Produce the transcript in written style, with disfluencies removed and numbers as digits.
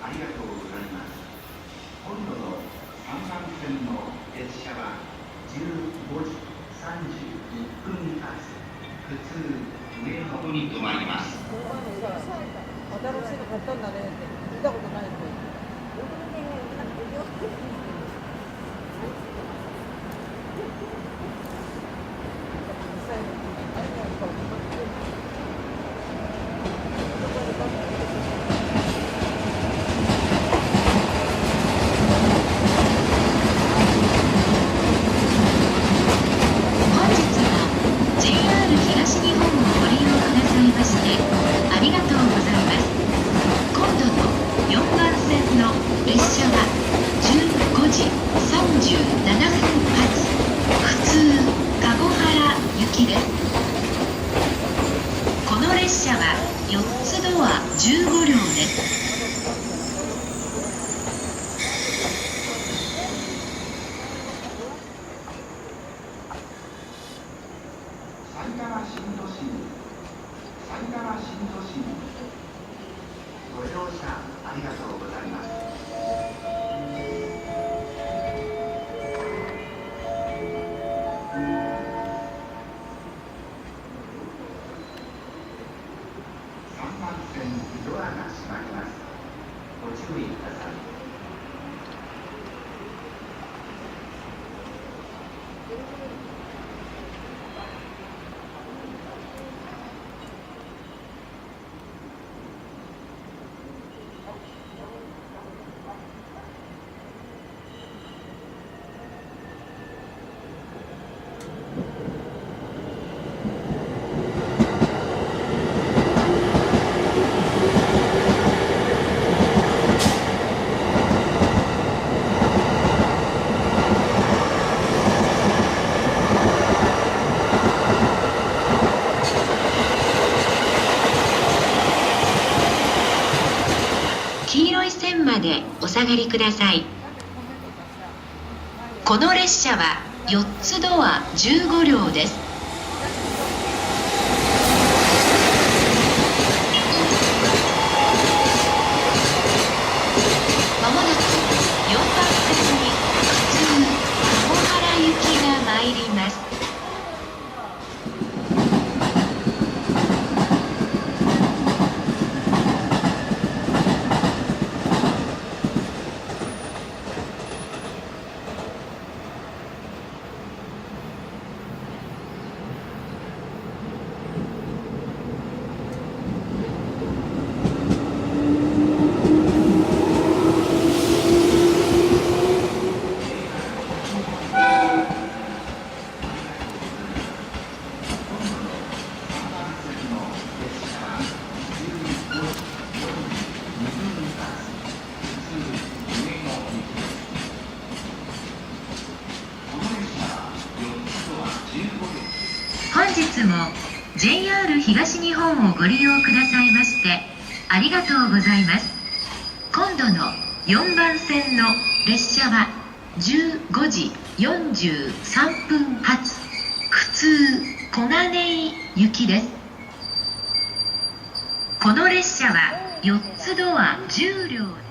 ありがとうございます。今度の3番線の列車は15時31分発、普通上野に停まります。新しいの買ったんだねって聞いたことないって。この列車は4つドア15両です。埼玉新都心ご乗車ありがとうございます。3番線ドアが閉まります。ご注意ください。黄色い線までお下がりください。この列車は4つドア15両です。まもなく4番線に普通籠原行きが参ります。本日も JR 東日本をご利用くださいましてありがとうございます。今度の4番線の列車は15時43分発普通小金井行きです。この列車は4つドア10両です。